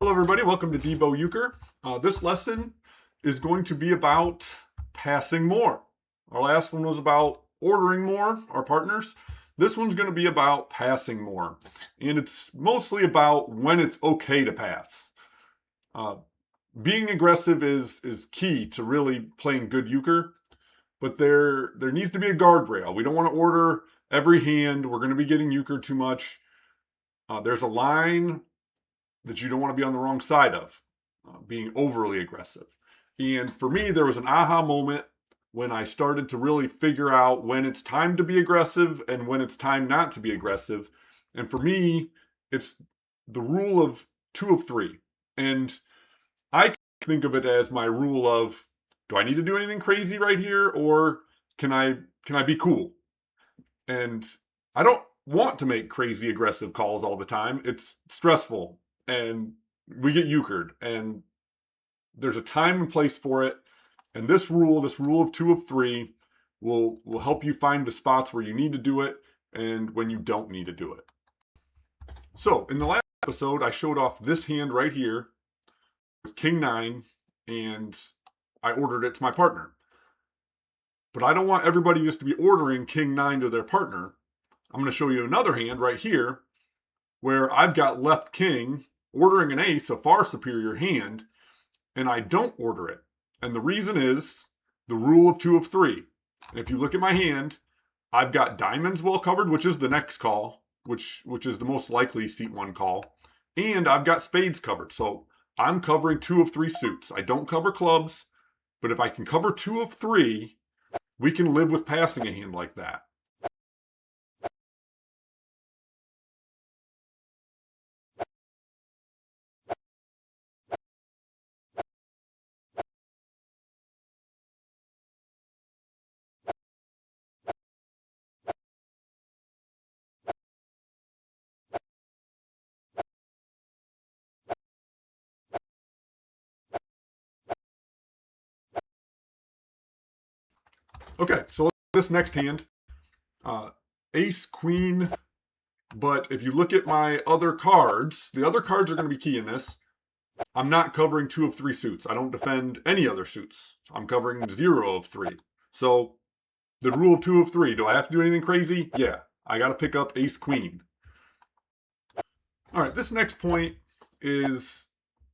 Hello everybody, welcome to Debo Euchre. This lesson is going to be about passing more. Our last one was about ordering more, our partners. This one's going to be about passing more. And it's mostly about when it's okay to pass. Being aggressive is key to really playing good euchre, but there needs to be a guardrail. We don't want to order every hand. We're going to be getting euchre too much. There's a line that you don't want to be on the wrong side of, being overly aggressive. And for me, there was an aha moment when I started to really figure out when it's time to be aggressive and when it's time not to be aggressive. And for me, it's the rule of 2 of 3. And I think of it as my rule of, do I need to do anything crazy right here, or can I be cool? And I don't want to make crazy aggressive calls all the time. It's stressful and we get euchred, and there's a time and place for it. And this rule of 2 of 3 will help you find the spots where you need to do it and when you don't need to do it. So in the last episode, I showed off this hand right here with King 9, and I ordered it to my partner. But I don't want everybody just to be ordering King 9 to their partner. I'm going to show you another hand right here where I've got left king ordering an ace, a far superior hand, and I don't order it. And the reason is the rule of 2 of 3. And if you look at my hand, I've got diamonds well covered, which is the next call, which is the most likely seat 1 call. And I've got spades covered. So I'm covering 2 of 3 suits. I don't cover clubs, but if I can cover 2 of 3, we can live with passing a hand like that. Okay, so this next hand, ace, queen, but if you look at my other cards, the other cards are going to be key in this. I'm not covering 2 of 3 suits. I don't defend any other suits. I'm covering 0 of 3. So the rule of 2 of 3, do I have to do anything crazy? Yeah, I got to pick up ace, queen. All right, this next point is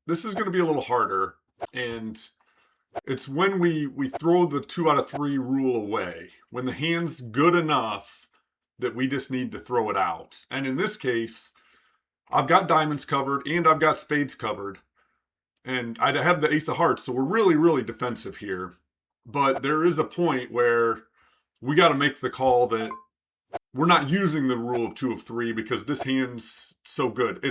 going to be a little harder, and it's when we throw the 2 out of 3 rule away, when the hand's good enough that we just need to throw it out. And in this case, I've got diamonds covered and I've got spades covered, and I have the ace of hearts, so we're really, really defensive here. But there is a point where we got to make the call that we're not using the rule of 2 of 3 because this hand's so good.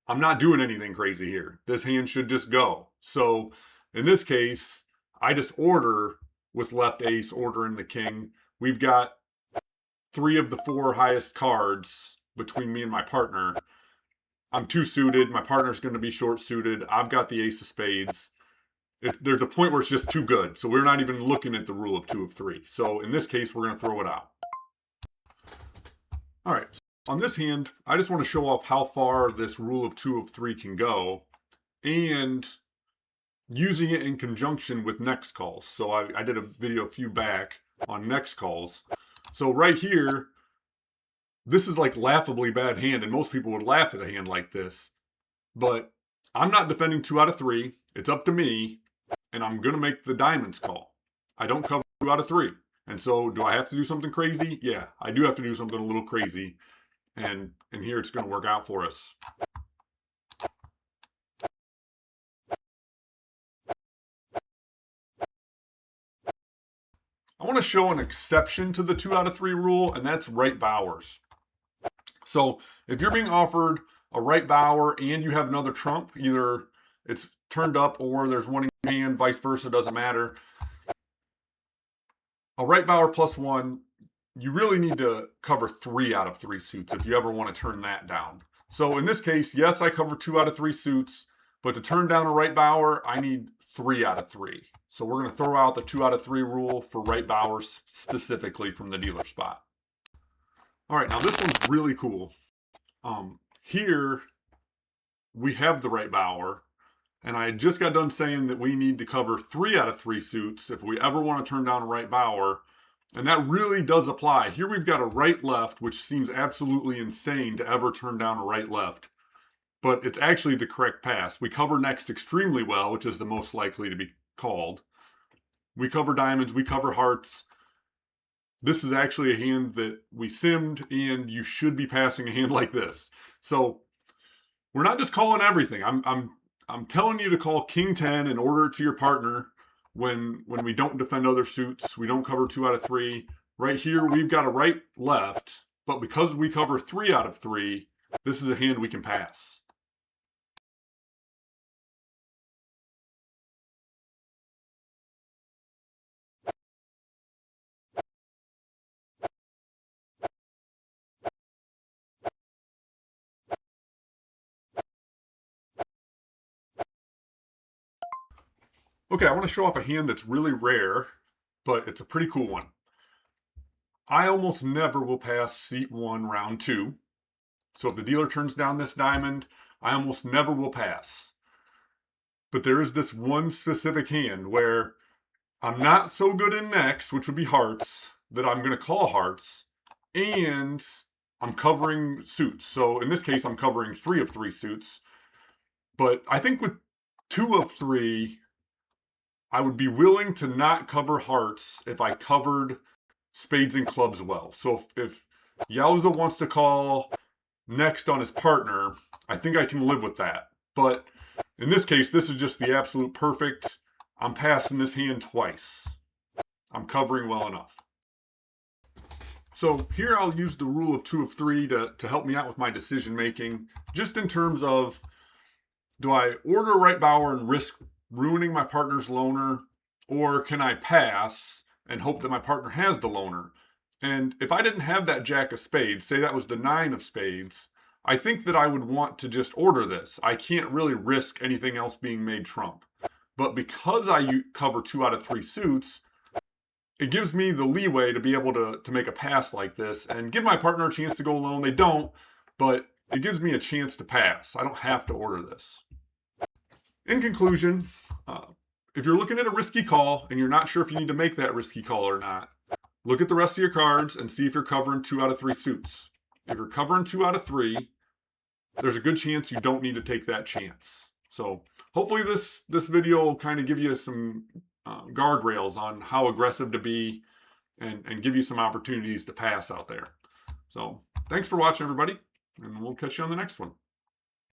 I'm not doing anything crazy here. This hand should just go. So in this case, I just order with left ace, ordering the king. We've got 3 of the 4 highest cards between me and my partner. I'm 2 suited. My partner's going to be short suited. I've got the ace of spades. There's a point where it's just too good. So we're not even looking at the rule of 2 of 3. So in this case, we're going to throw it out. All right. So on this hand, I just want to show off how far this rule of 2 of 3 can go, and using it in conjunction with next calls. So I did a video a few back on next calls. So right here, this is like laughably bad hand, and most people would laugh at a hand like this. But I'm not defending 2 out of 3. It's up to me, and I'm going to make the diamonds call. I don't cover 2 out of 3. And so do I have to do something crazy? Yeah, I do have to do something a little crazy. And here it's going to work out for us. I want to show an exception to the 2 out of 3 rule, and that's right bowers. So if you're being offered a right bower and you have another trump, either it's turned up or there's one in your hand, vice versa, doesn't matter. A right bower +1, you really need to cover 3 out of 3 suits if you ever want to turn that down. So in this case, yes, I cover 2 out of 3 suits, but to turn down a right bower, I need 3 out of 3. So we're going to throw out the 2 out of 3 rule for right bowers specifically from the dealer spot. All right, now this one's really cool. Here, we have the right Bower, and I just got done saying that we need to cover 3 out of 3 suits if we ever want to turn down a right Bower. And that really does apply. Here we've got a right-left, which seems absolutely insane to ever turn down a right-left. But it's actually the correct pass. We cover next extremely well, which is the most likely to be called. We cover diamonds, we cover hearts. This is actually a hand that we simmed, and you should be passing a hand like this. So we're not just calling everything. I'm telling you to call King 10 and order it to your partner when we don't defend other suits. We don't cover 2 out of 3. Right here, we've got a right left, but because we cover 3 out of 3, this is a hand we can pass. Okay, I want to show off a hand that's really rare, but it's a pretty cool one. I almost never will pass seat 1, round 2. So if the dealer turns down this diamond, I almost never will pass. But there is this one specific hand where I'm not so good in next, which would be hearts, that I'm going to call hearts, and I'm covering suits. So in this case, I'm covering 3 of 3 suits. But I think with 2 of 3, I would be willing to not cover hearts if I covered spades and clubs well. So if Yowza wants to call next on his partner, I think I can live with that. But in this case, this is just the absolute perfect. I'm passing this hand twice. I'm covering well enough. So here I'll use the rule of 2 of 3 to help me out with my decision making, just in terms of, do I order a right Bower and risk ruining my partner's loner, or can I pass and hope that my partner has the loner? And if I didn't have that jack of spades, say that was the 9 of spades, I think that I would want to just order this. I can't really risk anything else being made trump. But because I cover 2 out of 3 suits, it gives me the leeway to be able to make a pass like this and give my partner a chance to go alone. They don't, but it gives me a chance to pass. I don't have to order this. In conclusion, if you're looking at a risky call and you're not sure if you need to make that risky call or not, look at the rest of your cards and see if you're covering 2 out of 3 suits. If you're covering 2 out of 3, there's a good chance you don't need to take that chance. So hopefully this video will kind of give you some guardrails on how aggressive to be and give you some opportunities to pass out there. So thanks for watching, everybody, and we'll catch you on the next one.